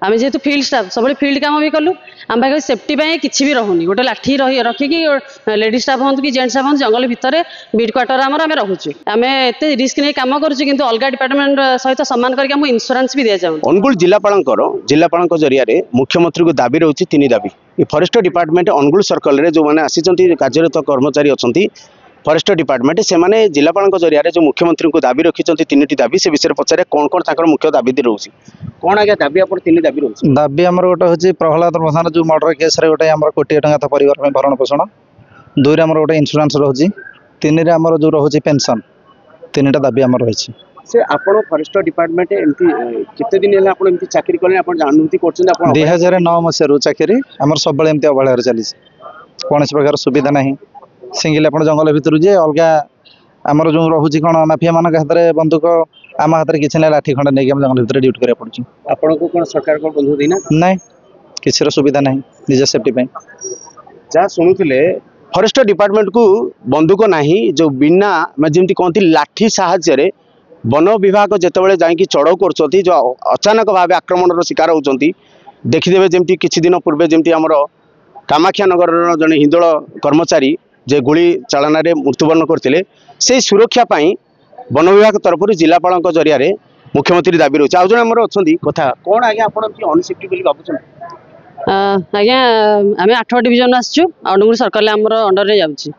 आम जेहेतु field staff सब फील्ड काम भी कलु आम पाखे सेफ्टी किसी भी रहुनी गोटे लाठी रखिकी लेडीज स्टाफ हूँ कि जेंट्स स्टाफ हूँ जंगल भितर बीट क्वार्टर आम रोचे आम एत रिस्क नहीं कम करूँ अलग डिपार्टमेंट सहित सम्मान करके इंश्योरेंस भी दि जाऊँ। अनुगुल जिलापाल जरिए मुख्यमंत्री को दाबी रही तीन दाबी फरेस्ट डिपार्टमेंट अनुगुल सर्कल जो मैंने आसी कार्यरत कर्मचारी अच्छा फरेस्ट डिपार्टमेंट से माने जिलापाल जरिए जो मुख्यमंत्री को दाबी रखिंट तीन दाबी से विषय पचारे कौन कौन तक मुख्य दाबी रोचे कौन आज्ञा दाबी आप तीन दाबी रोचे दाबी आमर गोटे हूँ प्रहलाद प्रधान जो मर्डर केस गोटे आम 1 कोटी टंका परिवार भरण पोषण 2 आम गोटे इन्शुरांस रोचे 3 आमर जो रोचे पेंशन 3टा दाबी आम रही से आपण फरेस्ट डिपार्टमेंट एमती केते दिन है आपण एमती चाकरी करले आपण अनुभूति करछन आपण 2009 मसीह चाकरी आमर सब बेले एमती अवहेला चली कौन प्रकार सुविधा नहीं सिंगल आप जंगल भितर जे अलग आमर जो रोचे कौन माफिया मान हाथ में बंदूक आम हाथ में किसी ना लाठी खंडे नहीं जंगल भितर ड्यूटी करा पड़े आपन को कौन सरकार को बंधु देना नहीं किसी सुविधा नहीं निज सेफ्टी जहाँ शुणुले फरेस्ट डिपार्टमेंट को बंदूक नहीं जो बिना जमी कहती लाठी साहाय्य वन विभाग जितेबाला जाकि चढ़ाऊ कर जो अचानक भाव आक्रमण शिकार होती देखीदे जमी किसी दिन पूर्वे जमी आम कामाख्या नगर जड़े हिंदोल कर्मचारी जे गुली चालन मृत्युवरण करते से सुरक्षा वन विभाग तरफ जिलापाल जरिए मुख्यमंत्री दाबी रोचे आज जन अच्छा कथा कौन आज्ञा आप अनसेफ्टी भावुँ आज्ञा आम 8 डिविजन आसचु अनुगुल सर्कल आमर अंडर रे जाउची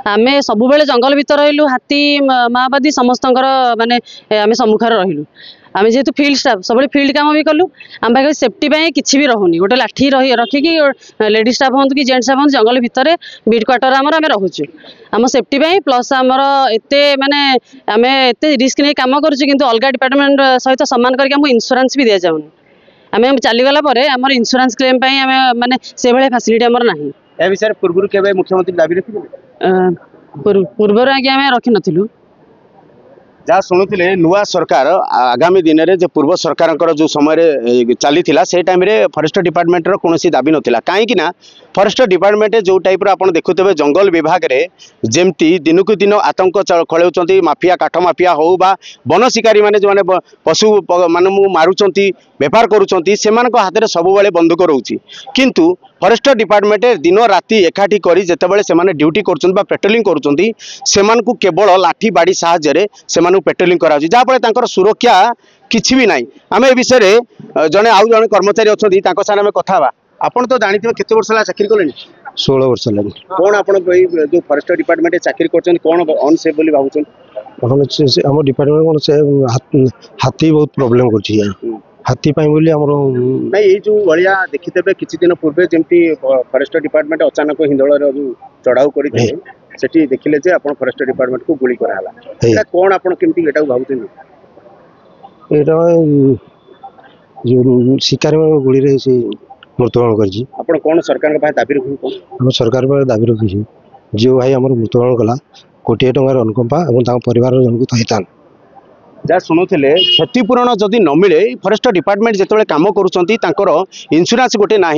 आमे सब बेले जंगल भीतर रहिलु हाथी माओवादी समस्त माने आमे सम्मुखर रहिलु आम जेहेतु फील्ड स्टाफ सब फील्ड काम भी कलु आम पाखे सेफ्टी किसी भी रहुनी गोटे लाठी रखिकी लेडीज स्टाफ हूँ कि जेंट्स स्टाफ हूँ जंगल भितर बीट क्वार्टर आम रोचे आम सेफ्टी प्लस आमर एत माने आम एत रिस्क नहीं कम करूँ अलग डिपार्टमेंट सहित सम्मान करके इंश्योरेंस भी दि जाऊँ आम चलीगला आमर इंश्योरेंस क्लेम आम माने से भाई फैसिलिटी आमर नहीं ए विषय पूर्व केबे मुख्यमंत्री दाबी रखिले पूर्वर आज्ञा आम रखी नथिलु जहाँ शुणुले नुआ सरकार आगामी दिन में जो पूर्व सरकार जो समय चली से टाइम रे फरेस्ट डिपार्टमेंट कौन दाबी नाला कहीं फरेस्ट डिपार्टमेंट जो टाइप आप देखुते जंगल विभाग रे जमती दिन को दिन आतंक खड़े माफिया काठ माफिया हो बा वन शिकारी मैंने जो पशु मान मारुंट बेपार करुँच से हाथ में सब बंदूक रोचे किंतु फरेस्ट डिपार्टमेंट दिन राति एकाठी करी जेतेबेले से ड्यूटी कर पेट्रोलिंग कर केवल लाठी बाड़ी साहाय्य से पेट्रोलिंग करा जहाँफल सुरक्षा किसी भी ना आम ए विषय जड़े आउ जड़े कर्मचारी अच्छा साथ आम कथा आपड़ तो जानते केते वर्ष है चाकरी कले 16 वर्ष लगे कौन आप जो फरेस्ट डिपार्टमेंट चाकरी कर कौन अनसेफ बोली भावुँ आम डिपार्टमेंट कौन से हाथी बहुत प्रोब्लेम कर हाथी बोली नहीं ये जो भाया देखीदे किसी दिन पूर्वे जमी फरेस्ट डिपार्टमेंट अचानक हिंदोल जो चढ़ाऊ करते सेठी देखिले जे आपण फरेस्ट डिपार्टमेंट को गुली कराला एटा कोन आपण केमती एटा भाबुछन एटा जो शिकारी में गुली रे से मृत्युवरण करजी आपण कोन सरकार के पास दाबी रखु हम सरकार पर दाबी रखिछु जो भाई हमर मृत्युवरण कला कोटी टंकार अनुकंपा एवं तां परिवार जन को थैतान जहाँ शुणुले क्षतिपूरण जदि न मिले फरेस्ट डिपार्टमेंट जिते कम कर इंश्योरेंस गोटे ना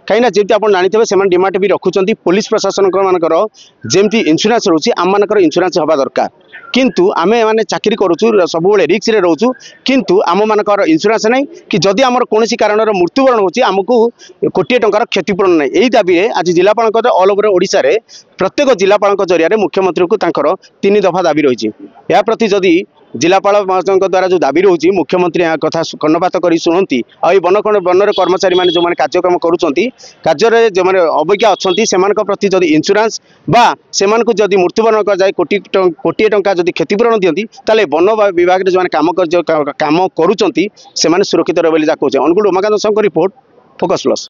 कहीं जमी आप जानते हैं डिमांड भी रखुच्च पुलिस प्रशासन मानकर जमी इंश्योरेंस रोचे आम मानकर इंश्योरेंस हवा दरकार किंतु आम मैंने चाकरी करूँ सब रिस्क रे रोचु किंतु आम मानकर इंश्योरेंस नहीं कि जदि आमर कौन कारण मृत्युवरण होची आमको कोटी टंकार क्षतिपूरण नहीं यही दाबी आज जिलापाल ऑल ओवर ओडिशा रे प्रत्येक जिलापाल जरिए मुख्यमंत्री को 3 दफा दाबी रही या प्रति जदि जिलापाल द्वारा जो दाबी रोचे मुख्यमंत्री कथा कर्णपात कर शुणती वन कर्मचारी मैंने जो कार्यक्रम कार्य जो मैंने अवज्ञा अच्छा से प्रति जदि इंश्योरेंस बा से जदि मृत्युवरण कर जाए कोटी टंका जदि क्षतिपूरण दिखती ताले वन विभाग जो काम करुँच से सुरक्षित रहे कहते Angul Umakant report focus plus.